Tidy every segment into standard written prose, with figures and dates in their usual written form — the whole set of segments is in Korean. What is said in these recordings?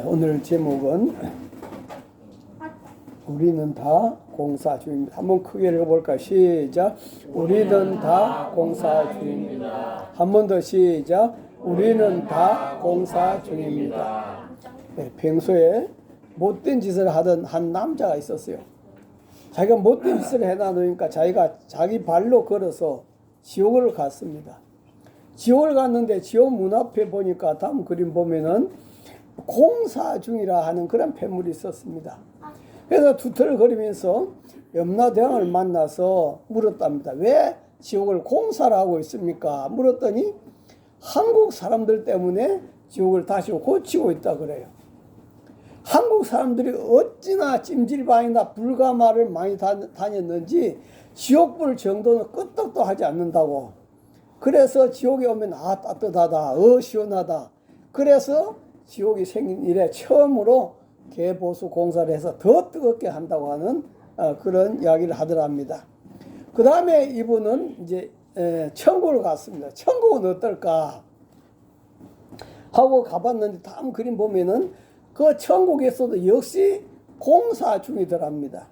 오늘 제목은 우리는 다 공사 중입니다. 한번 크게 읽어볼까요? 시작. 우리는 다 공사 중입니다. 한 번 더 시작. 우리는 다 공사 중입니다. 평소에 못된 짓을 하던 한 남자가 있었어요. 자기가 못된 짓을 해놔놓으니까 자기가 자기 발로 걸어서 지옥을 갔습니다. 지옥을 갔는데 지옥 문 앞에 보니까 다음 그림 보면은 공사 중이라 하는 그런 폐물이 있었습니다. 그래서 투덜거리면서 염라대왕을 만나서 물었답니다. 왜 지옥을 공사를 하고 있습니까? 물었더니 한국 사람들 때문에 지옥을 다시 고치고 있다 그래요. 한국 사람들이 어찌나 찜질방이나 불가마를 많이 다녔는지 지옥불 정도는 끄떡도 하지 않는다고. 그래서 지옥에 오면 따뜻하다, 시원하다. 그래서 지옥이 생긴 이래 처음으로 개보수 공사를 해서 더 뜨겁게 한다고 하는 그런 이야기를 하더랍니다. 그 다음에 이분은 이제 천국을 갔습니다. 천국은 어떨까 하고 가봤는데 다음 그림 보면은 그 천국에서도 역시 공사 중이더랍니다.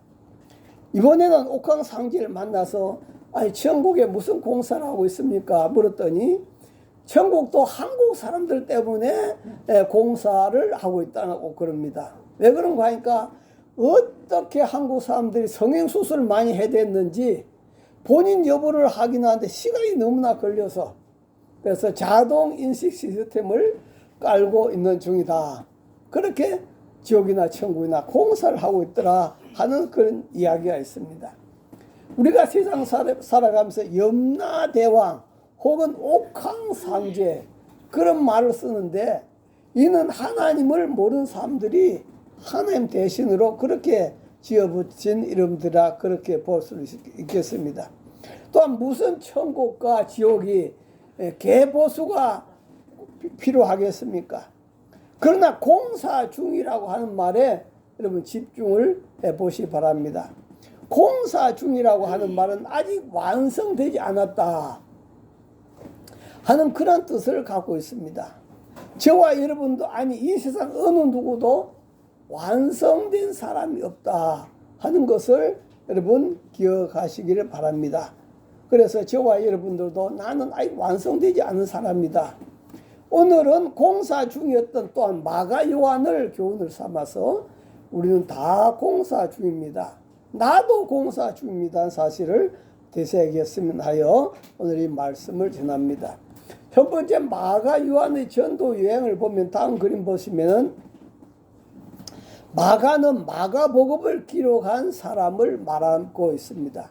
이번에는 옥황상제를 만나서 아니 천국에 무슨 공사를 하고 있습니까? 물었더니 천국도 한국 사람들 때문에 공사를 하고 있다고 그럽니다. 왜 그런가 하니까 어떻게 한국 사람들이 성형수술을 많이 해댔는지 본인 여부를 확인하는데 시간이 너무나 걸려서 그래서 자동인식 시스템을 깔고 있는 중이다. 그렇게 지옥이나 천국이나 공사를 하고 있더라 하는 그런 이야기가 있습니다. 우리가 세상 살아가면서 염라대왕 혹은 옥황상제 그런 말을 쓰는데 이는 하나님을 모르는 사람들이 하나님 대신으로 그렇게 지어붙인 이름들이라 그렇게 볼 수 있겠습니다. 또한 무슨 천국과 지옥이 개보수가 필요하겠습니까? 그러나 공사 중이라고 하는 말에 여러분 집중을 해보시기 바랍니다. 공사 중이라고 하는 말은 아직 완성되지 않았다 하는 그런 뜻을 갖고 있습니다. 저와 여러분도 아니 이 세상 어느 누구도 완성된 사람이 없다 하는 것을 여러분 기억하시기를 바랍니다. 그래서 저와 여러분들도 나는 아직 완성되지 않은 사람이다. 오늘은 공사 중이었던 또한 마가 요한을 교훈을 삼아서 우리는 다 공사 중입니다. 나도 공사 중입니다. 사실을 되새겼으면 하여 오늘 이 말씀을 전합니다. 첫 번째 마가 요한의 전도 여행을 보면 다음 그림 보시면은 마가는 마가복음을 기록한 사람을 말하고 있습니다.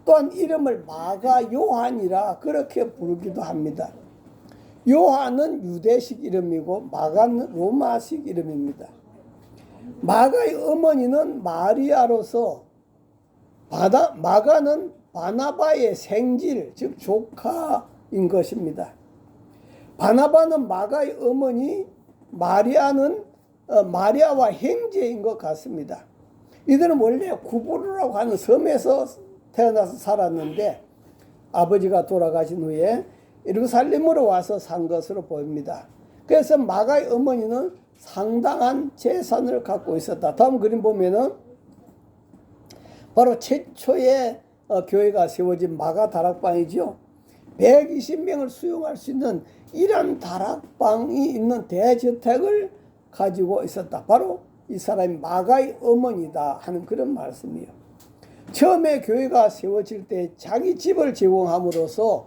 또한 이름을 마가 요한이라 그렇게 부르기도 합니다. 요한은 유대식 이름이고 마가는 로마식 이름입니다. 마가의 어머니는 마리아로서 마가는 바나바의 생질 즉 조카인 것입니다. 바나바는 마가의 어머니 마리아는 마리아와 형제인 것 같습니다. 이들은 원래 구부르라고 하는 섬에서 태어나서 살았는데 아버지가 돌아가신 후에 예루살렘으로 와서 산 것으로 보입니다. 그래서 마가의 어머니는 상당한 재산을 갖고 있었다. 다음 그림 보면은 바로 최초의 교회가 세워진 마가 다락방이죠. 120명을 수용할 수 있는 이런 다락방이 있는 대저택을 가지고 있었다. 바로 이 사람이 마가의 어머니다 하는 그런 말씀이에요. 처음에 교회가 세워질 때 자기 집을 제공함으로써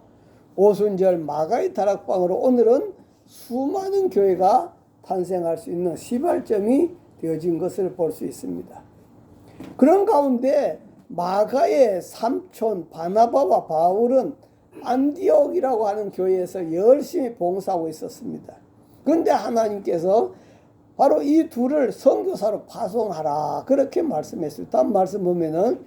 오순절 마가의 다락방으로 오늘은 수많은 교회가 탄생할 수 있는 시발점이 되어진 것을 볼 수 있습니다. 그런 가운데 마가의 삼촌 바나바와 바울은 안디옥이라고 하는 교회에서 열심히 봉사하고 있었습니다. 그런데 하나님께서 바로 이 둘을 선교사로 파송하라 그렇게 말씀했어요. 다음 말씀 보면은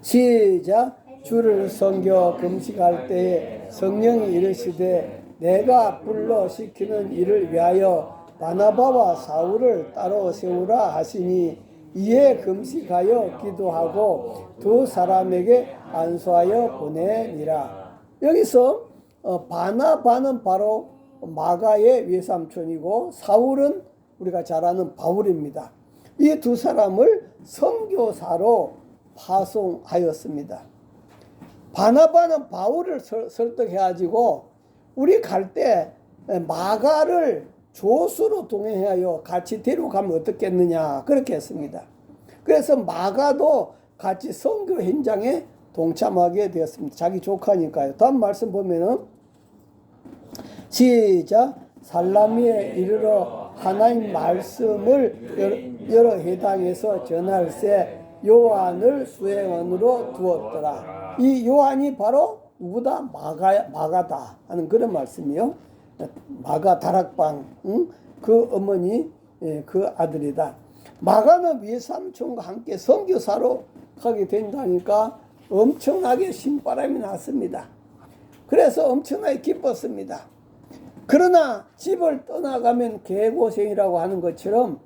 시작. 주를 선교 금식할 때에 성령이 이르시되 내가 불러 시키는 일을 위하여 바나바와 사울을 따로 세우라 하시니 이에 금식하여 기도하고 두 사람에게 안수하여 보내니라. 여기서 바나바는 바로 마가의 외삼촌이고 사울은 우리가 잘 아는 바울입니다. 이 두 사람을 선교사로 파송하였습니다. 바나바는 바울을 설득해가지고 우리 갈 때 마가를 조수로 동행하여 같이 데려가면 어떻겠느냐 그렇게 했습니다. 그래서 마가도 같이 선교 현장에 동참하게 되었습니다. 자기 조카니까요. 다음 말씀 보면은 시작. 살라미에 이르러 하나님 말씀을 여러 회당에서 전할세 요한을 수행원으로 두었더라. 이 요한이 바로 누구다? 마가다 하는 그런 말씀이요. 마가 다락방, 그 어머니, 그 아들이다. 마가는 외삼촌과 함께 선교사로 가게 된다니까 엄청나게 신바람이 났습니다. 그래서 엄청나게 기뻤습니다. 그러나 집을 떠나가면 개고생이라고 하는 것처럼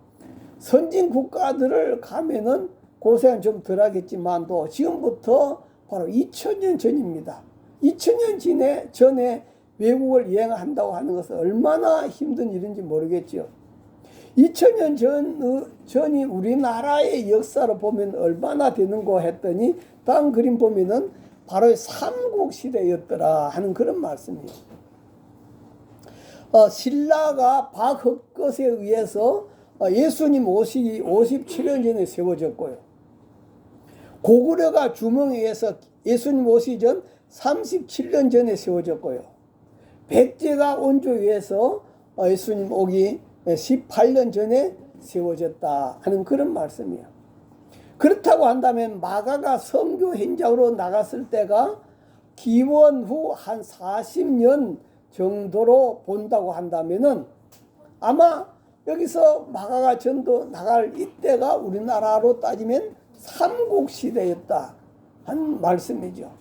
선진 국가들을 가면은 고생은 좀 덜하겠지만도 지금부터 바로 2000년 전입니다. 2000년 전에 외국을 여행한다고 하는 것은 얼마나 힘든 일인지 모르겠죠. 2000년 전이 우리나라의 역사로 보면 얼마나 되는고 했더니 다음 그림 보면은 바로 삼국시대였더라 하는 그런 말씀이에요. 신라가 박흑것에 의해서 예수님 오시기 57년 전에 세워졌고요. 고구려가 주몽에 의해서 예수님 오시기 전 37년 전에 세워졌고요. 백제가 원조에 의해서 예수님 오기 18년 전에 세워졌다 하는 그런 말씀이에요. 그렇다고 한다면 마가가 선교 현장으로 나갔을 때가 기원 후 한 40년 정도로 본다고 한다면은 아마 여기서 마가가 전도 나갈 이때가 우리나라로 따지면 삼국시대였다 한 말씀이죠.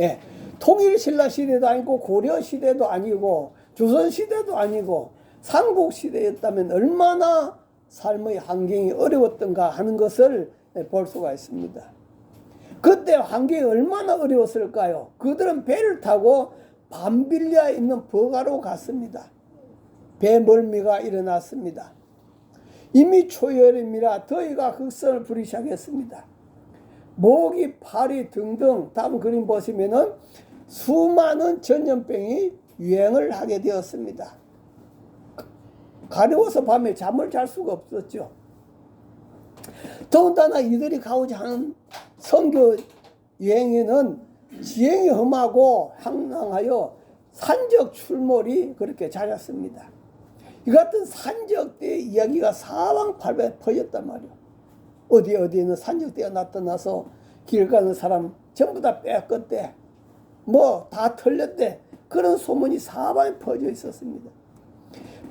예, 통일신라 시대도 아니고 고려 시대도 아니고 조선 시대도 아니고 삼국시대였다면 얼마나 삶의 환경이 어려웠던가 하는 것을 볼 수가 있습니다. 그때 환경이 얼마나 어려웠을까요? 그들은 배를 타고 밤빌리아에 있는 버가로 갔습니다. 배멀미가 일어났습니다. 이미 초여름이라 더위가 극성을 부리기 시작했습니다. 모기, 파리 등등 다음 그림 보시면은 수많은 전염병이 유행을 하게 되었습니다. 가려워서 밤에 잠을 잘 수가 없었죠. 더군다나 이들이 가고자 하는 선교 여행에는 지형이 험하고 황량하여 산적 출몰이 그렇게 잦았습니다. 이 같은 산적대의 이야기가 사방팔방에 퍼졌단 말이에요. 어디에는 산적대가 나타나서 길 가는 사람 전부 다 빼앗겼대. 뭐 다 털렸대. 그런 소문이 사방에 퍼져 있었습니다.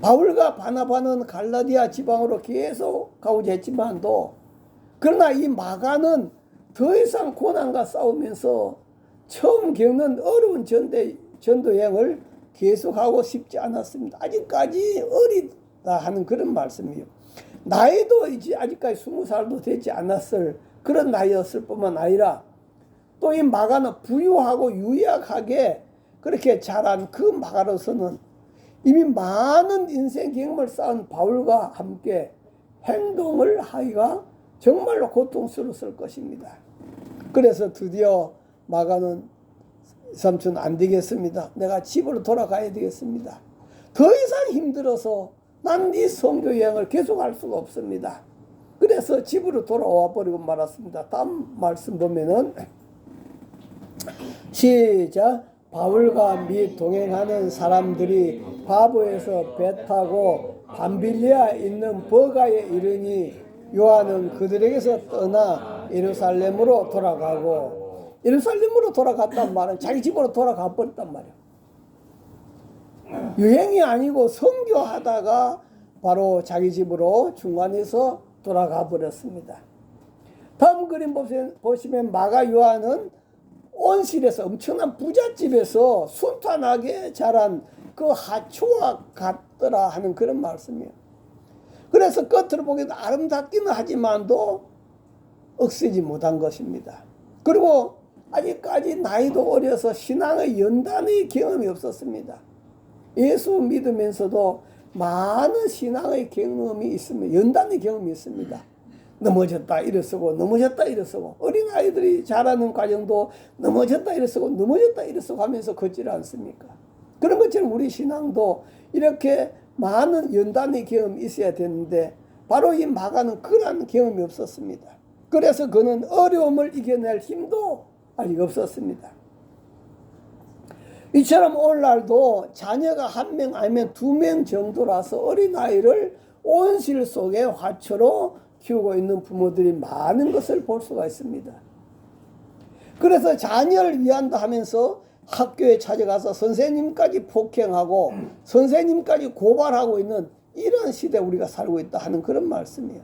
바울과 바나바는 갈라디아 지방으로 계속 가고자 했지만도 그러나 이 마가는 더 이상 고난과 싸우면서 처음 겪는 어려운 전도 여행을 계속하고 싶지 않았습니다. 아직까지 어리다 하는 그런 말씀이에요. 나이도 이제 아직까지 20살도 되지 않았을 그런 나이였을 뿐만 아니라 또 이 마가는 부유하고 유약하게 그렇게 자란 그 마가로서는 이미 많은 인생 경험을 쌓은 바울과 함께 행동을 하기가 정말로 고통스러웠을 것입니다. 그래서 드디어 마가는 삼촌 안 되겠습니다. 내가 집으로 돌아가야 되겠습니다. 더 이상 힘들어서 난 네 선교 여행을 계속할 수가 없습니다. 그래서 집으로 돌아와 버리고 말았습니다. 다음 말씀 보면은 시작. 바울과 및 동행하는 사람들이 바보에서 배 타고 밤빌리아에 있는 버가에 이르니 요한은 그들에게서 떠나 예루살렘으로 돌아가고 예루살렘으로 돌아갔단 말은 자기 집으로 돌아가 버렸단 말이에요. 여행이 아니고 선교하다가 바로 자기 집으로 중간에서 돌아가 버렸습니다. 다음 그림 보시면 마가 요한은 온실에서 엄청난 부잣집에서 순탄하게 자란 그 하초와 같더라 하는 그런 말씀이에요. 그래서 겉으로 보기에도 아름답기는 하지만도 억세지 못한 것입니다. 그리고 아직까지 나이도 어려서 신앙의 연단의 경험이 없었습니다. 예수 믿으면서도 많은 신앙의 경험이 있습니다. 연단의 경험이 있습니다. 넘어졌다 일어서고 넘어졌다 일어서고, 어린아이들이 자라는 과정도 넘어졌다 일어서고 넘어졌다 일어서고 하면서 걷지 않습니까? 그런 것처럼 우리 신앙도 이렇게 많은 연단의 경험이 있어야 되는데 바로 이 마가는 그러한 경험이 없었습니다. 그래서 그는 어려움을 이겨낼 힘도 아직 없었습니다. 이처럼 오늘날도 자녀가 1명 아니면 2명 정도라서 어린아이를 온실 속의 화초로 키우고 있는 부모들이 많은 것을 볼 수가 있습니다. 그래서 자녀를 위한다 하면서 학교에 찾아가서 선생님까지 폭행하고 선생님까지 고발하고 있는 이런 시대에 우리가 살고 있다 하는 그런 말씀이에요.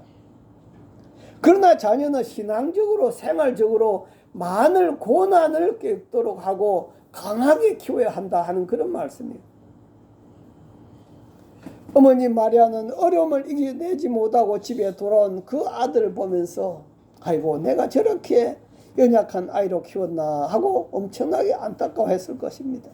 그러나 자녀는 신앙적으로 생활적으로 많은 고난을 겪도록 하고 강하게 키워야 한다 하는 그런 말씀이에요. 어머니 마리아는 어려움을 이겨내지 못하고 집에 돌아온 그 아들을 보면서 아이고 내가 저렇게 연약한 아이로 키웠나 하고 엄청나게 안타까워했을 것입니다.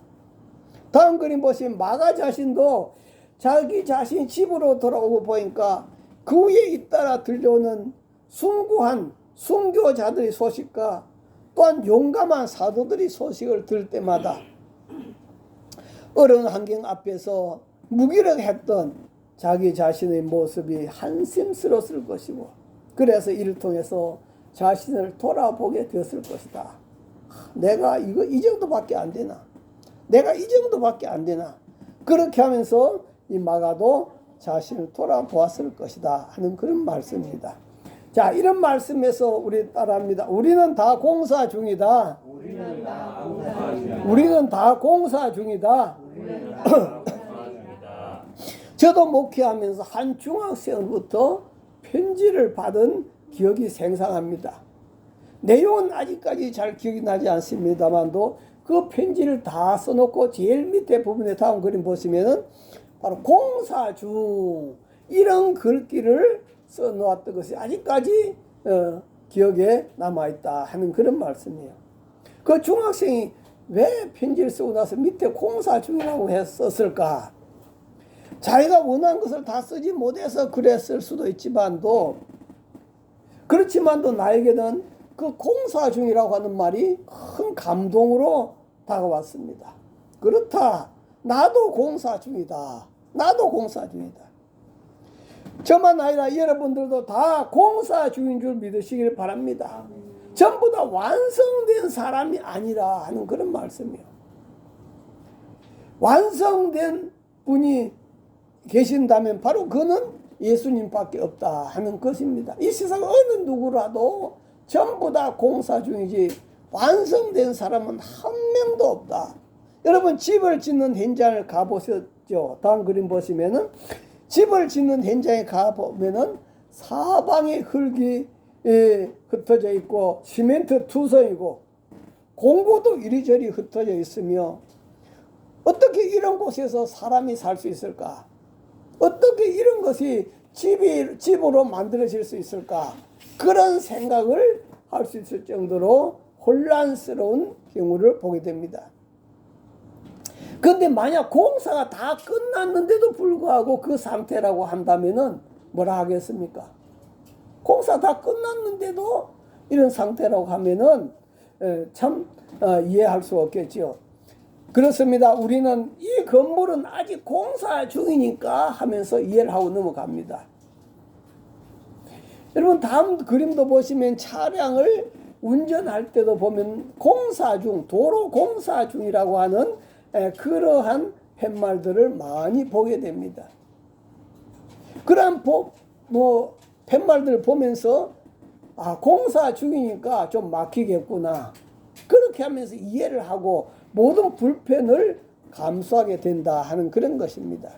다음 그림 보시면 마가 자신도 자기 자신 집으로 돌아오고 보니까 그 위에 잇따라 들려오는 숭고한 순교자들의 소식과 또한 용감한 사도들의 소식을 들을 때마다 어려운 환경 앞에서 무기력했던 자기 자신의 모습이 한심스러웠을 것이고, 그래서 이를 통해서 자신을 돌아보게 되었을 것이다. 내가 이 정도밖에 안 되나? 내가 이 정도밖에 안 되나? 그렇게 하면서 이 마가도 자신을 돌아보았을 것이다 하는 그런 말씀입니다. 자, 이런 말씀에서 우리 따라합니다. 우리는 다 공사 중이다. 우리는 다 공사 중이다. 저도 목회하면서 한 중학생으로부터 편지를 받은 기억이 생생합니다. 내용은 아직까지 잘 기억이 나지 않습니다만도 그 편지를 다 써놓고 제일 밑에 부분에 다음 그림 보시면은 바로 공사 중 이런 글귀를 써놓았던 것이 아직까지 기억에 남아있다 하는 그런 말씀이에요. 그 중학생이 왜 편지를 쓰고 나서 밑에 공사 중이라고 썼을까? 자기가 원한 것을 다 쓰지 못해서 그랬을 수도 있지만도, 그렇지만도 나에게는 그 공사 중이라고 하는 말이 큰 감동으로 다가왔습니다. 그렇다. 나도 공사 중이다. 나도 공사 중이다. 저만 아니라 여러분들도 다 공사 중인 줄 믿으시길 바랍니다. 전부 다 완성된 사람이 아니라 하는 그런 말씀이에요. 완성된 분이 계신다면 바로 그는 예수님밖에 없다 하는 것입니다. 이 세상 어느 누구라도 전부 다 공사 중이지 완성된 사람은 한 명도 없다. 여러분 집을 짓는 현장을 가보셨죠? 다음 그림 보시면은 집을 짓는 현장에 가보면은 사방에 흙이 흩어져 있고 시멘트 투성이고 공구도 이리저리 흩어져 있으며 어떻게 이런 곳에서 사람이 살 수 있을까? 어떻게 이런 것이 집으로 만들어질 수 있을까? 그런 생각을 할 수 있을 정도로 혼란스러운 경우를 보게 됩니다. 그런데 만약 공사가 다 끝났는데도 불구하고 그 상태라고 한다면은 뭐라 하겠습니까? 공사 다 끝났는데도 이런 상태라고 하면은 참 이해할 수 없겠지요. 그렇습니다. 우리는 이 건물은 아직 공사 중이니까 하면서 이해를 하고 넘어갑니다. 여러분 다음 그림도 보시면 차량을 운전할 때도 보면 공사 중, 도로 공사 중이라고 하는 그러한 팻말들을 많이 보게 됩니다. 그러한 팻말들을 보면서 공사 중이니까 좀 막히겠구나. 그렇게 하면서 이해를 하고 모든 불편을 감수하게 된다 하는 그런 것입니다.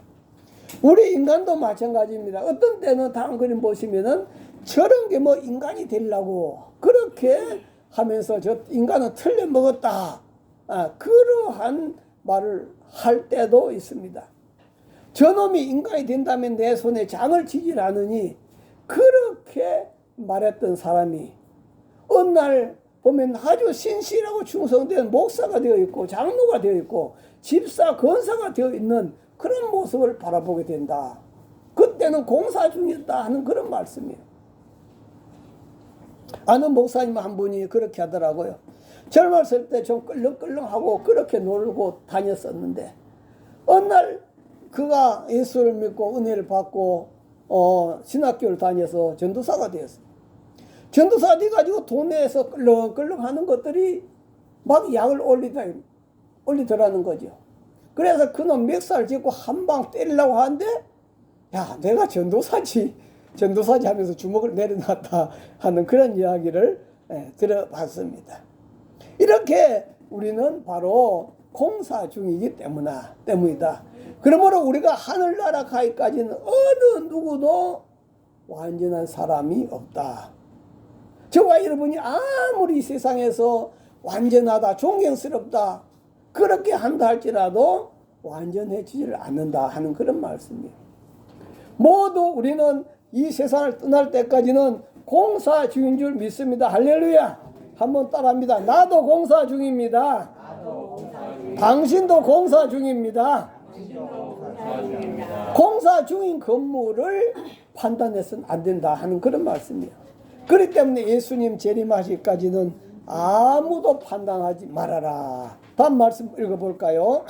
우리 인간도 마찬가지입니다. 어떤 때는 다음 그림 보시면은 저런 게 인간이 되려고 그렇게 하면서 저 인간은 틀려 먹었다. 그러한 말을 할 때도 있습니다. 저놈이 인간이 된다면 내 손에 장을 치질 않으니 그렇게 말했던 사람이 어느 날 보면 아주 신실하고 충성된 목사가 되어 있고 장로가 되어 있고 집사 권사가 되어 있는 그런 모습을 바라보게 된다. 그때는 공사 중이었다 하는 그런 말씀이에요. 아는 목사님 한 분이 그렇게 하더라고요. 젊었을 때 좀 끌렁끌렁하고 그렇게 놀고 다녔었는데 어느 날 그가 예수를 믿고 은혜를 받고 신학교를 다녀서 전도사가 되었어요. 전도사 돼가지고 도내에서 끌렁끌렁 하는 것들이 막 약을 올리더라는 거죠. 그래서 그놈 멱살 짚고 한 방 때리려고 하는데 야, 내가 전도사지 하면서 주먹을 내려놨다 하는 그런 이야기를 들어봤습니다. 이렇게 우리는 바로 공사 중이기 때문이다. 그러므로 우리가 하늘나라 가기까지는 어느 누구도 완전한 사람이 없다. 저와 여러분이 아무리 세상에서 완전하다, 존경스럽다 그렇게 한다 할지라도 완전해지질 않는다 하는 그런 말씀이에요. 모두 우리는 이 세상을 떠날 때까지는 공사 중인 줄 믿습니다. 할렐루야. 한번 따라합니다. 나도 공사 중입니다. 당신도 공사 중입니다. 공사 중인 건물을 판단해서는 안 된다 하는 그런 말씀이에요. 그렇기 때문에 예수님 재림하시기까지는 아무도 판단하지 말아라. 다음 말씀 읽어볼까요?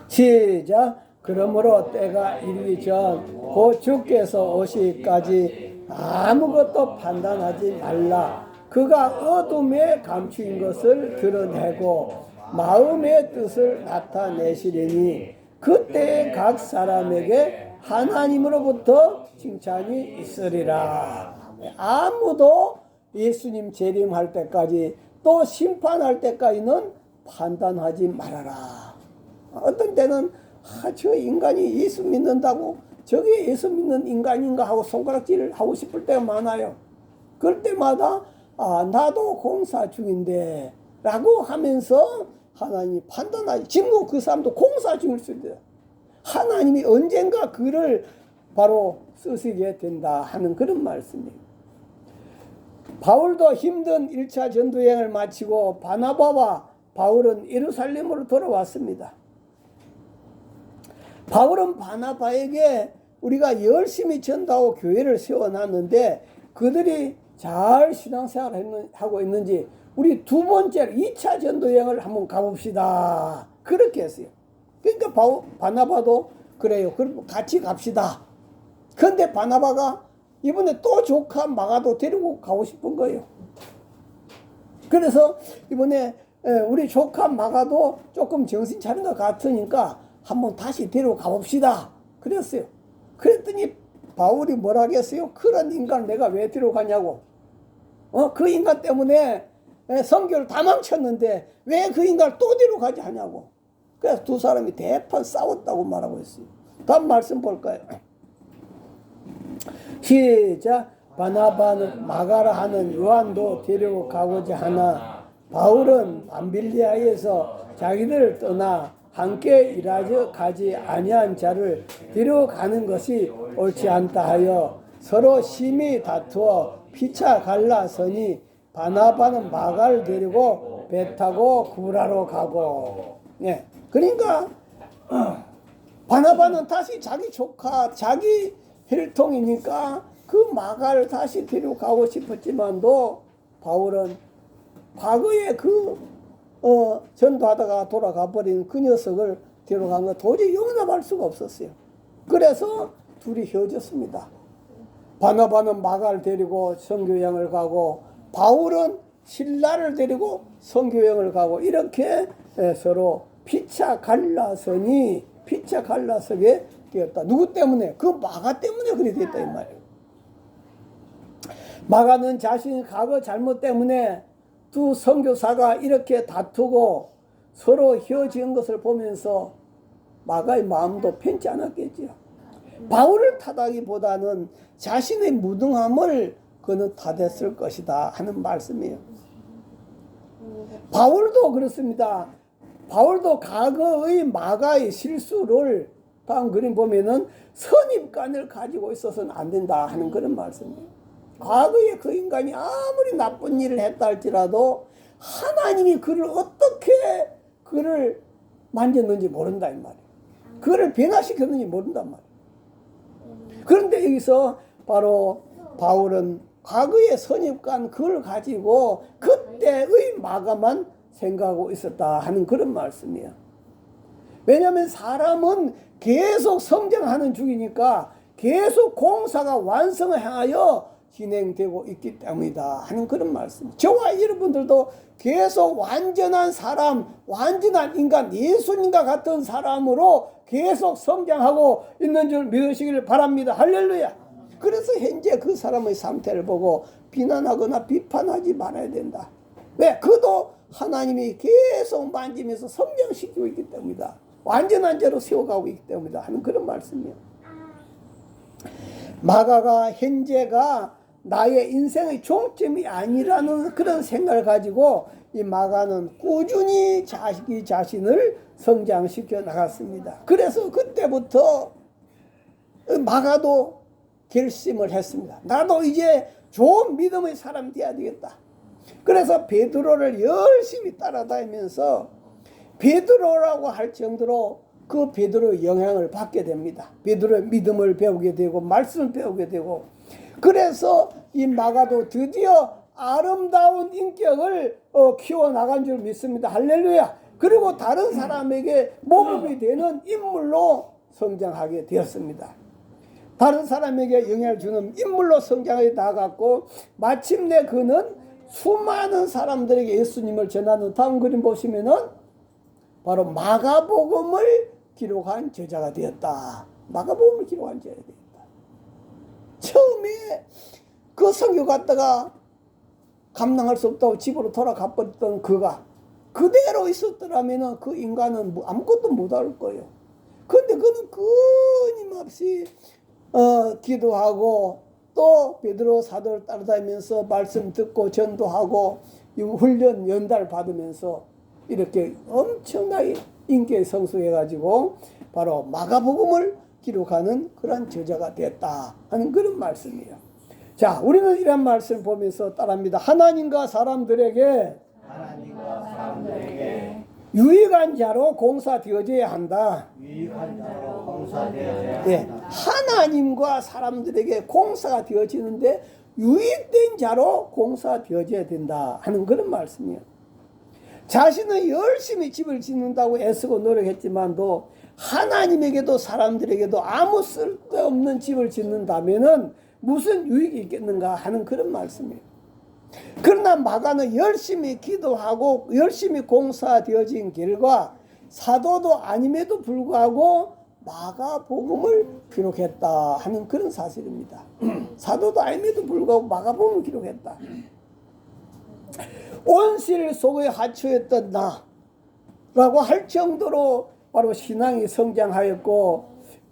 시작. 그러므로 때가 이르기 전 곧 주께서 오시기까지 아무것도 판단하지 말라. 그가 어둠에 감추인 것을 드러내고 마음의 뜻을 나타내시리니 그때 각 사람에게 하나님으로부터 칭찬이 있으리라. 아무도 예수님 재림할 때까지 또 심판할 때까지는 판단하지 말아라. 어떤 때는 저 인간이 예수 믿는다고 저게 예수 믿는 인간인가 하고 손가락질을 하고 싶을 때가 많아요. 그럴 때마다 나도 공사 중인데 라고 하면서 하나님이 판단하지. 지금 그 사람도 공사 중일 수도 있어요. 하나님이 언젠가 그를 바로 쓰시게 된다 하는 그런 말씀이에요. 바울도 힘든 1차 전도여행을 마치고 바나바와 바울은 예루살렘으로 돌아왔습니다. 바울은 바나바에게 우리가 열심히 전도하고 교회를 세워놨는데 그들이 잘 신앙생활을 하고 있는지 우리 두 번째로 2차 전도여행을 한번 가봅시다. 그렇게 했어요. 그러니까 바나바도 그래요. 그럼 같이 갑시다. 그런데 바나바가 이번에 또 조카 마가도 데리고 가고 싶은 거예요. 그래서 이번에 우리 조카 마가도 조금 정신 차린 것 같으니까 한번 다시 데리고 가봅시다. 그랬어요. 그랬더니 바울이 뭐라 하겠어요? 그런 인간을 내가 왜 데리고 가냐고. 그 인간 때문에 선교를 다 망쳤는데 왜 그 인간을 또 데리고 가지 하냐고. 그래서 두 사람이 대판 싸웠다고 말하고 있어요. 다음 말씀 볼까요? 시작. 바나바는 마가라 하는 요한도 데리고 가고자 하나 바울은 밤빌리아에서 자기들을 떠나 함께 일하여 가지 아니한 자를 데려가는 것이 옳지 않다 하여 서로 심히 다투어 피차 갈라서니 바나바는 마가를 데리고 배 타고 구라로 가고. 예. 그러니까 바나바는 다시 자기 조카 자기 혈통이니까 그 마가를 다시 데려가고 싶었지만도 바울은 과거에 전도하다가 돌아가 버린 그 녀석을 데려간 거 도저히 용납할 수가 없었어요. 그래서 둘이 헤어졌습니다. 바나바는 마가를 데리고 선교여행을 가고 바울은 신라를 데리고 선교여행을 가고 이렇게 서로 피차 갈라서게 되었다. 누구 때문에? 그 마가 때문에 그렇게 됐다 이 말이에요. 마가는 자신의 과거 잘못 때문에 두 선교사가 이렇게 다투고 서로 헤어진 것을 보면서 마가의 마음도 편치 않았겠지요. 바울을 탓하기보다는 자신의 무능함을 그는 탓했을 것이다 하는 말씀이에요. 바울도 그렇습니다. 바울도 과거의 마가의 실수를 다음 그림 보면은 선입관을 가지고 있어서는 안 된다 하는 그런 말씀이에요. 과거에 그 인간이 아무리 나쁜 일을 했다 할지라도 하나님이 그를 어떻게 그를 만졌는지 모른다 이 말이에요. 그거를 변화시켰는지 모른단 말이에요. 그런데 여기서 바로 바울은 과거의 선입관 그걸 가지고 그때의 마가만 생각하고 있었다 하는 그런 말씀이에요. 왜냐하면 사람은 계속 성장하는 중이니까 계속 공사가 완성을 향하여 진행되고 있기 때문이다 하는 그런 말씀. 저와 여러분들도 계속 완전한 사람, 완전한 인간, 예수님과 같은 사람으로 계속 성장하고 있는 줄 믿으시길 바랍니다. 할렐루야. 그래서 현재 그 사람의 상태를 보고 비난하거나 비판하지 말아야 된다. 왜? 그도 하나님이 계속 만지면서 성장시키고 있기 때문이다. 완전한 자로 세워가고 있기 때문이다 하는 그런 말씀이에요. 마가가 현재가 나의 인생의 종점이 아니라는 그런 생각을 가지고 이 마가는 꾸준히 자기 자신을 성장시켜 나갔습니다. 그래서 그때부터 마가도 결심을 했습니다. 나도 이제 좋은 믿음의 사람이 되어야 되겠다. 그래서 베드로를 열심히 따라다니면서 베드로라고 할 정도로 그 베드로의 영향을 받게 됩니다. 베드로의 믿음을 배우게 되고 말씀을 배우게 되고, 그래서 이 마가도 드디어 아름다운 인격을 키워나간 줄 믿습니다. 할렐루야. 그리고 다른 사람에게 모범이 되는 인물로 성장하게 되었습니다. 다른 사람에게 영향을 주는 인물로 성장해 나갔고, 마침내 그는 수많은 사람들에게 예수님을 전하는, 다음 그림 보시면은 바로 마가복음을 기록한 저자가 되었다. 마가복음을 기록한 저자가 되었다. 처음에 그 선교 갔다가 감당할 수 없다고 집으로 돌아가 버렸던 그가 그대로 있었더라면 그 인간은 아무것도 못할 거예요. 그런데 그는 끊임없이 기도하고 또 베드로 사도를 따라다니면서 말씀 듣고 전도하고 훈련 연달 받으면서 이렇게 엄청나게 인격이 성숙해가지고 바로 마가복음을 기록하는 그런 저자가 됐다 하는 그런 말씀이에요. 자, 우리는 이런 말씀 보면서 따라합니다. 하나님과 사람들에게 유익한 자로 공사되어져야 한다. 유익한 자로 공사되어져야 한다. 네, 하나님과 사람들에게 공사가 되어지는데 유익된 자로 공사되어져야 된다 하는 그런 말씀이에요. 자신은 열심히 집을 짓는다고 애쓰고 노력했지만도 하나님에게도 사람들에게도 아무 쓸데없는 집을 짓는다면은 무슨 유익이 있겠는가 하는 그런 말씀이에요. 그러나 마가는 열심히 기도하고 열심히 공사되어진 결과 사도도 아님에도 불구하고 마가복음을 기록했다 하는 그런 사실입니다. 사도도 아님에도 불구하고 마가복음을 기록했다. 온실 속에 하초였던 나라고 할 정도로 바로 신앙이 성장하였고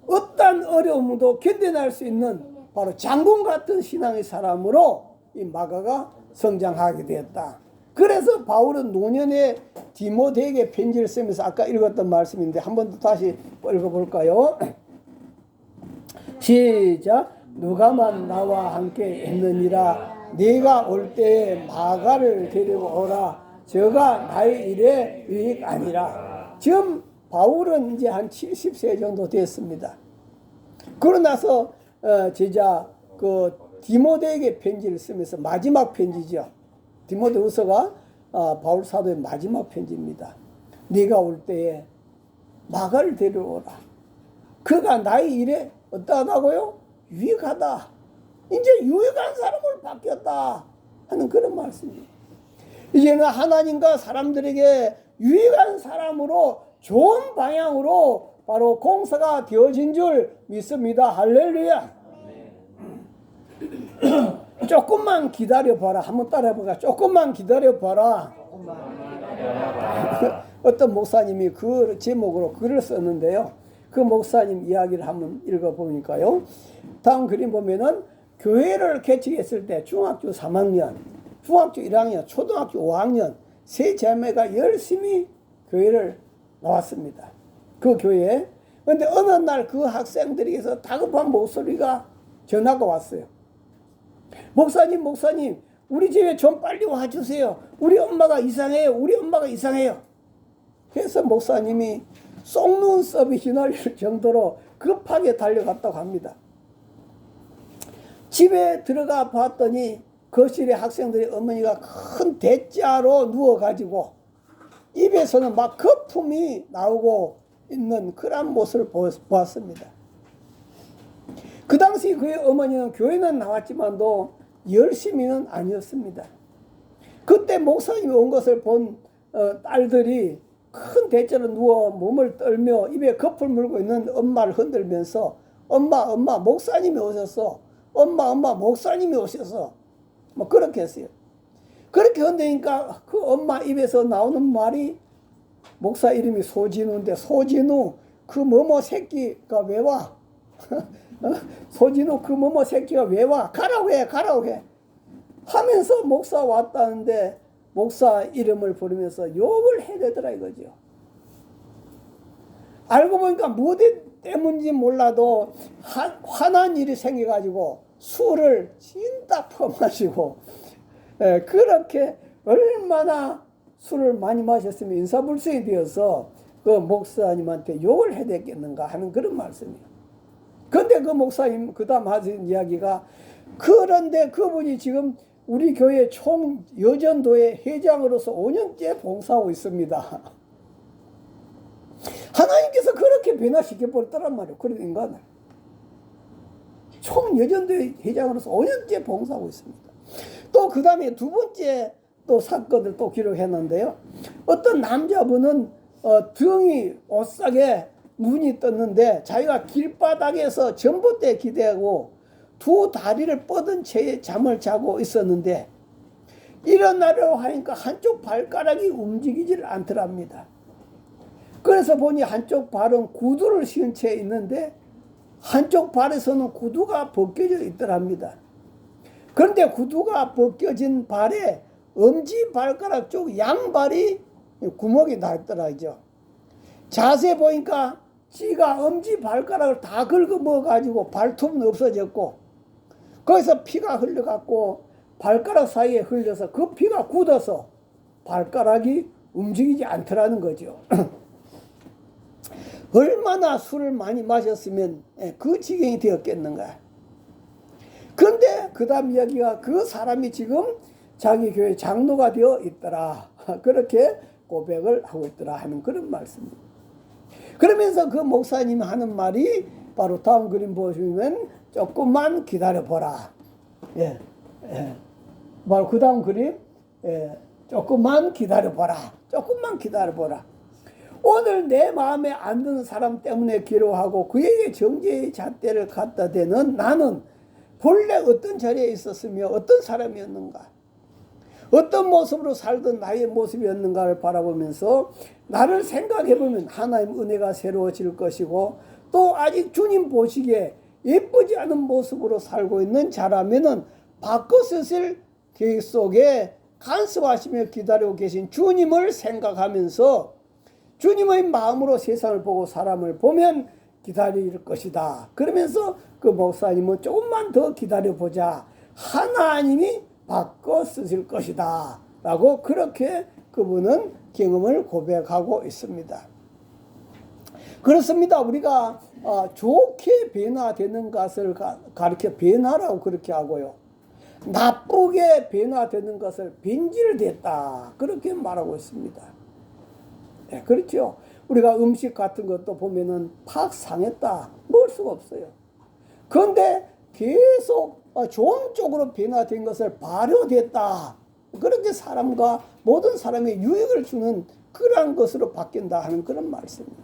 어떤 어려움도 견뎌낼 수 있는 바로 장군 같은 신앙의 사람으로 이 마가가 성장하게 되었다. 그래서 바울은 노년에 디모데에게 편지를 쓰면서 아까 읽었던 말씀인데 한 번 더 다시 읽어볼까요? 시작. 누가만 나와 함께 있느니라. 네가 올 때에 마가를 데리고 오라. 저가 나의 일에 유익 아니라. 지금 바울은 이제 한 70세 정도 됐습니다. 그러고 나서 제자 그 디모데에게 편지를 쓰면서 마지막 편지죠. 디모데후서가 바울 사도의 마지막 편지입니다. 네가 올 때에 마가를 데려오라. 그가 나의 일에 어떠하다고요? 유익하다. 이제 유익한 사람으로 바뀌었다 하는 그런 말씀입니다. 이제는 하나님과 사람들에게 유익한 사람으로 좋은 방향으로 바로 공사가 되어진 줄 믿습니다. 할렐루야. 조금만 기다려봐라. 한번 따라해볼까? 조금만 기다려봐라. 어떤 목사님이 그 제목으로 글을 썼는데요. 그 목사님 이야기를 한번 읽어보니까요. 다음 그림 보면은 교회를 개척했을 때 중학교 3학년, 중학교 1학년, 초등학교 5학년 세 자매가 열심히 교회를 나왔습니다. 그 교회에. 그런데 어느 날 그 학생들에게서 다급한 목소리가 전화가 왔어요. 목사님, 우리 집에 좀 빨리 와주세요. 우리 엄마가 이상해요. 해서 목사님이 쏙눈썹이 휘날릴 정도로 급하게 달려갔다고 합니다. 집에 들어가 봤더니 거실에 학생들의 어머니가 큰 대자로 누워가지고 입에서는 막 거품이 나오고 있는 그런 모습을 보았습니다. 그 당시 그의 어머니는 교회는 나왔지만도 열심히는 아니었습니다. 그때 목사님이 온 것을 본 딸들이 큰 대자로 누워 몸을 떨며 입에 거품을 물고 있는 엄마를 흔들면서 엄마 목사님이 오셨어. 엄마 목사님이 오셔서 뭐 그렇게 했어요. 그렇게 흔드니까 그 엄마 입에서 나오는 말이 목사 이름이 소진우인데 소진우 그 뭐뭐 새끼가 왜 와? 소진우 그 뭐뭐 새끼가 왜 와? 가라고 해 하면서 목사 왔다는데 목사 이름을 부르면서 욕을 해대더라 이거죠. 알고 보니까 뭐 때문인지 몰라도 화난 일이 생겨가지고 술을 진짜 퍼마시고 그렇게 얼마나 술을 많이 마셨으면 인사불성이 되어서 그 목사님한테 욕을 해댔겠는가 하는 그런 말씀이에요. 그런데 그 목사님 그 다음 하신 이야기가 그런데 그분이 지금 우리 교회 총 여전도의 회장으로서 5년째 봉사하고 있습니다. 하나님께서 그렇게 변화시켜버렸더란 말이에요. 그런 인간을. 총 여전도의 회장으로서 5년째 봉사하고 있습니다. 또 그 다음에 두 번째 또 사건을 또 기록했는데요. 어떤 남자분은 등이 오싹에 눈이 떴는데 자기가 길바닥에서 전봇대에 기대고 두 다리를 뻗은 채에 잠을 자고 있었는데 일어나려고 하니까 한쪽 발가락이 움직이질 않더랍니다. 그래서 보니 한쪽 발은 구두를 신은 채 있는데 한쪽 발에서는 구두가 벗겨져 있더랍니다. 그런데 구두가 벗겨진 발에 엄지발가락 쪽 양발이 구멍이 나 있더라죠. 자세히 보니까 지가 엄지발가락을 다 긁어 먹어가지고 발톱은 없어졌고 거기서 피가 흘러갔고 발가락 사이에 흘려서 그 피가 굳어서 발가락이 움직이지 않더라는 거죠. 얼마나 술을 많이 마셨으면 그 지경이 되었겠는가. 그런데 그 다음 이야기가 그 사람이 지금 자기 교회 장로가 되어 있더라. 그렇게 고백을 하고 있더라 하는 그런 말씀입니다. 그러면서 그 목사님이 하는 말이 바로 다음 그림 보시면 조금만 기다려보라. 바로 그 다음 그림 조금만 기다려보라. 조금만 기다려보라. 오늘 내 마음에 안 드는 사람 때문에 괴로워하고 그에게 정죄의 잣대를 갖다 대는 나는 본래 어떤 자리에 있었으며 어떤 사람이었는가, 어떤 모습으로 살던 나의 모습이었는가를 바라보면서 나를 생각해보면 하나님 은혜가 새로워질 것이고 또 아직 주님 보시기에 예쁘지 않은 모습으로 살고 있는 자라면은 바꿔 쓰실 계획 속에 간섭하시며 기다리고 계신 주님을 생각하면서 주님의 마음으로 세상을 보고 사람을 보면 기다릴 것이다. 그러면서 그 목사님은 조금만 더 기다려보자. 하나님이 바꿔 쓰실 것이다. 라고 그렇게 그분은 경험을 고백하고 있습니다. 그렇습니다. 우리가 좋게 변화되는 것을 가르쳐 변화라고 그렇게 하고요. 나쁘게 변화되는 것을 변질됐다. 그렇게 말하고 있습니다. 네, 그렇죠. 우리가 음식 같은 것도 보면은 팍 상했다. 먹을 수가 없어요. 그런데 계속 좋은 쪽으로 변화된 것을 발효됐다. 그렇게 사람과 모든 사람의 유익을 주는 그러한 것으로 바뀐다 하는 그런 말씀입니다.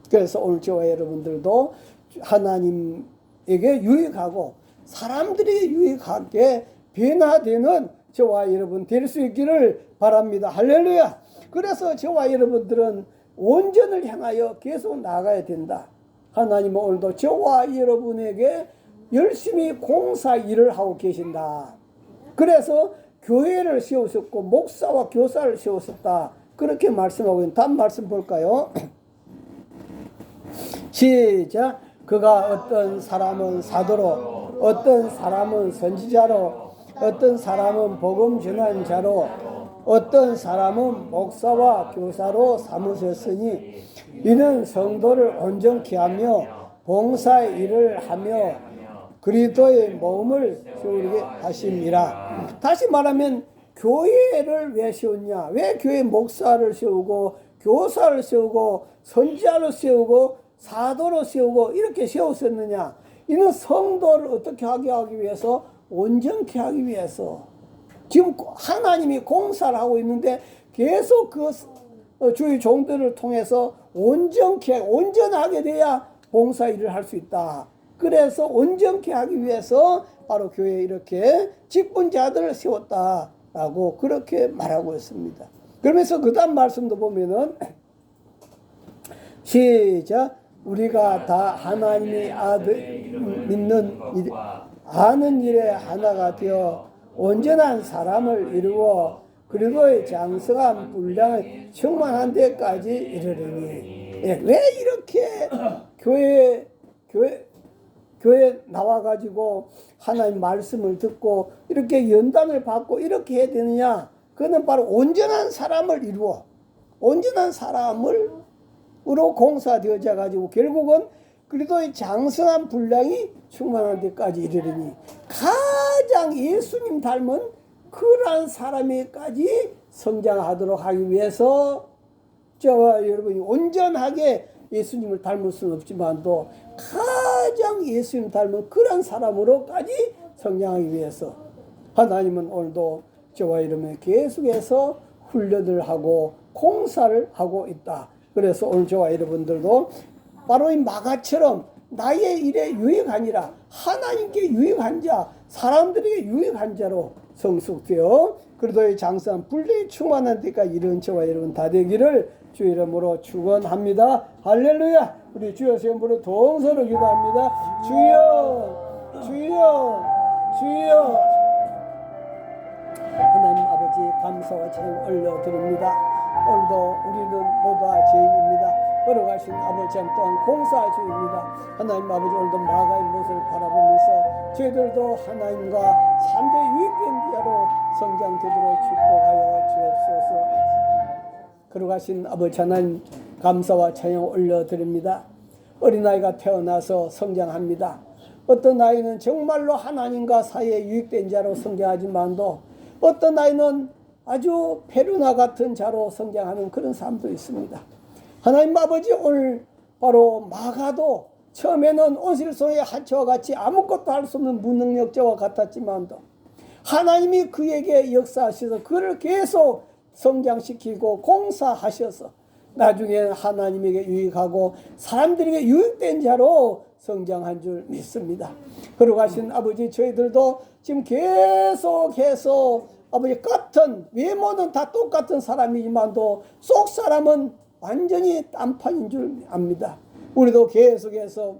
그래서 오늘 저와 여러분들도 하나님에게 유익하고 사람들에게 유익하게 변화되는 저와 여러분 될 수 있기를 바랍니다. 할렐루야. 그래서 저와 여러분들은 온전을 향하여 계속 나가야 된다. 하나님은 오늘도 저와 여러분에게 열심히 공사 일을 하고 계신다. 그래서 교회를 세우셨고 목사와 교사를 세우셨다. 그렇게 말씀하고 있는 다음 말씀 볼까요? 시작. 그가 어떤 사람은 사도로, 어떤 사람은 선지자로, 어떤 사람은 복음 전환자로, 어떤 사람은 목사와 교사로 삼으셨으니 이는 성도를 온전케 하며 봉사의 일을 하며 그리스도의 몸을 세우게 하심이라. 다시 말하면 교회를 왜 세웠냐? 왜 교회 목사를 세우고 교사를 세우고 선지자를 세우고 사도로 세우고 이렇게 세웠었느냐? 이는 성도를 어떻게 하기 위해서? 온전케 하기 위해서. 지금 하나님이 공사를 하고 있는데 계속 그 주의 종들을 통해서 온전하게 돼야 봉사 일을 할 수 있다. 그래서 온전케 하기 위해서 바로 교회에 이렇게 직분자들을 세웠다라고 그렇게 말하고 있습니다. 그러면서 그 다음 말씀도 보면은 시작. 우리가 다 하나님의 아들 믿는 아는 일에 하나가 되어 온전한 사람을 이루어 그리고의 장성한 분량을 충만한 데까지 이르리니. 예, 왜 이렇게 교회 나와가지고 하나님 말씀을 듣고 이렇게 연단을 받고 이렇게 해야 되느냐? 그는 바로 온전한 사람을 이루어 온전한 사람으로 공사되어져 가지고 결국은 그리스도의 장성한 분량이 충만한 데까지 이르리니 가장 예수님 닮은 그러한 사람에까지 성장하도록 하기 위해서 저와 여러분이 온전하게 예수님을 닮을 수는 없지만도 가장 예수님 닮은 그런 사람으로까지 성장하기 위해서 하나님은 오늘도 저와 여러분이 계속해서 훈련을 하고 공사를 하고 있다. 그래서 오늘 저와 여러분들도 바로 이 마가처럼 나의 일에 유익한 이라 하나님께 유익한 자, 사람들에게 유익한 자로 성숙되어 그리스도의 장성한 분량이 충만한 데까지 이른 저와 여러분 다 되기를 주 이름으로 축원합니다. 할렐루야. 우리 주여 세움으로 동서로 기도합니다. 주여 주여 주여. 하나님 아버지 감사와 찬양 올려드립니다. 오늘도 우리는 모두 다 죄인입니다. 걸어가신 아버지 또한 공사주입니다. 하나님 아버지 오늘도 마가의 모습을 바라보면서 저희들도 하나님과 3대 유익된 자로 성장되도록 축복하여 주옵소서. 걸어가신 아버지 하나님 감사와 찬양 올려드립니다. 어린아이가 태어나서 성장합니다. 어떤 아이는 정말로 하나님과 사이에 유익된 자로 성장하지만도 어떤 아이는 아주 페루나 같은 자로 성장하는 그런 사람도 있습니다. 하나님 아버지 오늘 바로 마가도 처음에는 오실소의 하처와 같이 아무것도 할 수 없는 무능력자와 같았지만도 하나님이 그에게 역사하셔서 그를 계속 성장시키고 공사하셔서 나중에는 하나님에게 유익하고 사람들에게 유익된 자로 성장한 줄 믿습니다. 걸어가신 아버지 저희들도 지금 계속해서 아버지 같은 외모는 다 똑같은 사람이지만도 속 사람은 완전히 딴판인 줄 압니다. 우리도 계속해서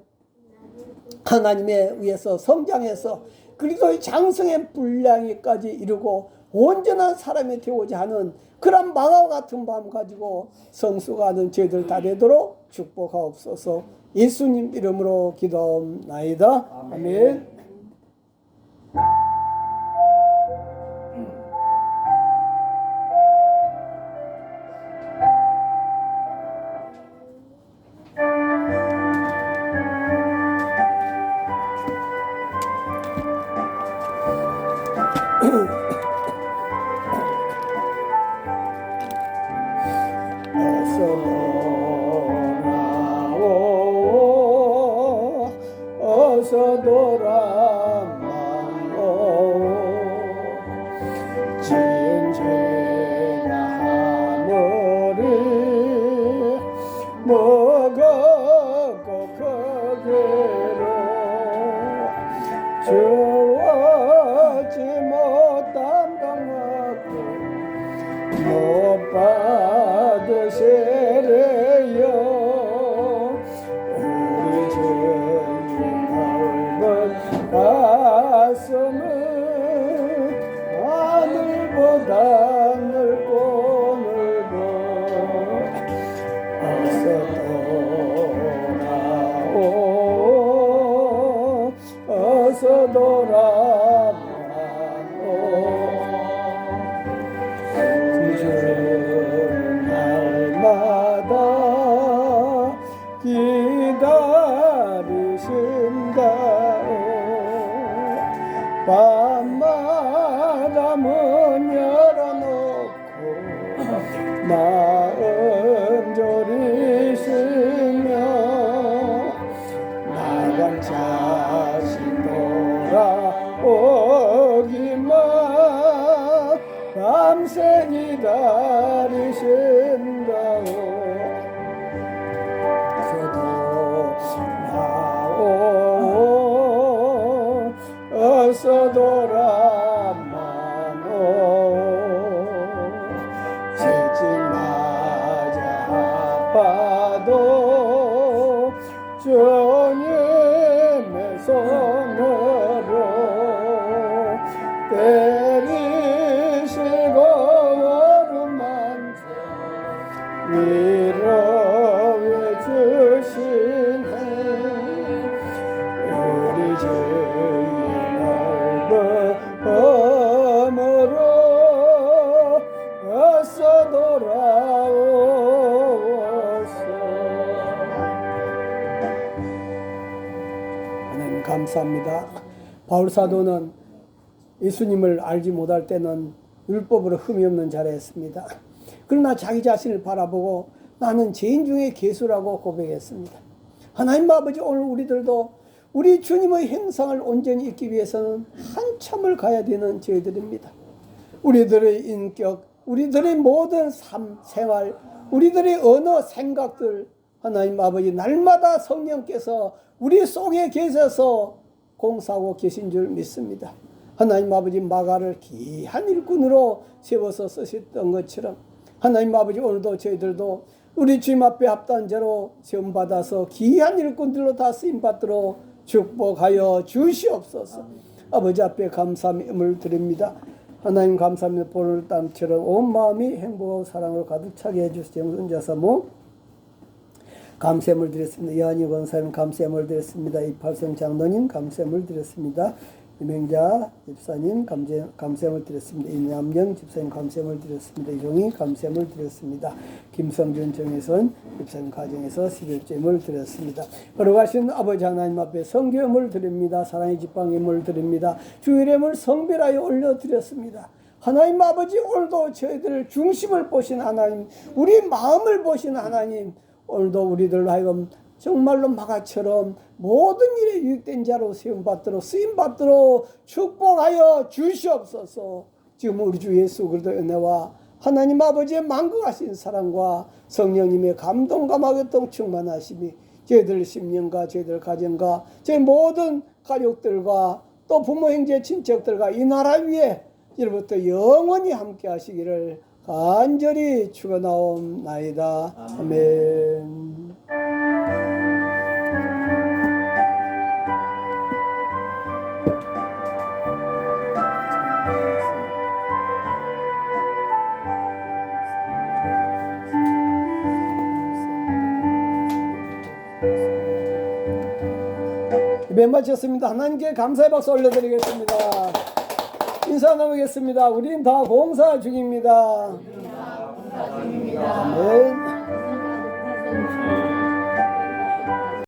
하나님에 의해서 성장해서 그리스도의 장성의 분량에까지 이루고 온전한 사람이 되고자 하는 그런 마가와 같은 마음 가지고 성숙하는 저희들 다 되도록 축복하옵소서. 예수님 이름으로 기도하옵나이다. 아멘. 어서 돌아마오 진죄가 하늘을 먹었고 그대로 주었지 못한 방법도 못 받으시래요. 가슴은 하늘보다 넓고 넓어 어서 돌아오 어서 돌아오 밤마다 문 열어놓고 마음 졸이시며 나간 자식 돌아오기만 밤새 기다리신다고 어서 돌아마노 지질 맞아 아파도 주님의 손으로 때리시고 오르만져 위로해 주시네 우리 주의 범으로 어서 돌아오소. 하나님 감사합니다. 바울 사도는 예수님을 알지 못할 때는 율법으로 흠이 없는 자라였습니다. 그러나 자기 자신을 바라보고 나는 죄인 중에 괴수라고 고백했습니다. 하나님 아버지, 오늘 우리들도 우리 주님의 형상을 온전히 잊기 위해서는 한참을 가야 되는 저희들입니다. 우리들의 인격, 우리들의 모든 삶, 생활, 우리들의 언어, 생각들, 하나님 아버지 날마다 성령께서 우리 속에 계셔서 공사하고 계신 줄 믿습니다. 하나님 아버지 마가를 귀한 일꾼으로 세워서 쓰셨던 것처럼 하나님 아버지 오늘도 저희들도 우리 주님 앞에 합당한 자로 세움받아서 귀한 일꾼들로 다 쓰임받도록 축복하여 주시옵소서. 아버지 앞에 감사함을 드립니다. 하나님 감사합니다. 보는 땀처럼 온 마음이 행복하고 사랑으로 가득 차게 해주시옵소서. 영손자사모 감사함을 드렸습니다. 이한희 권사님 감사함을 드렸습니다. 이팔성 장로님 감사함을 드렸습니다. 이명자 집사님 감사함을 드렸습니다. 이남영 집사님 감사함을 드렸습니다. 이종희 감사함을 드렸습니다. 김성준 정혜선 집사님 가정에서 11점을 드렸습니다. 걸어가신 아버지 하나님 앞에 성교함을 드립니다. 사랑의 집방임을 드립니다. 주일임을 성별하여 올려드렸습니다. 하나님 아버지 오늘도 저희들 중심을 보신 하나님, 우리 마음을 보신 하나님, 오늘도 우리들 하여금 정말로 마가처럼 모든 일에 유익된 자로 세움받도록 쓰임받도록 축복하여 주시옵소서. 지금 우리 주 예수 그리스도의 은혜와 하나님 아버지의 만극하신 사랑과 성령님의 감동과 마교통 충만하심이 저희들 심령과 저희들 가정과 저희 모든 가족들과 또 부모 형제 친척들과 이 나라 위에 이제부터 영원히 함께 하시기를 간절히 축원하옵나이다. 아멘. 예배 마쳤습니다. 하나님께 감사의 박수 올려드리겠습니다. 인사 나누겠습니다. 우린 다 공사 중입니다. 아멘.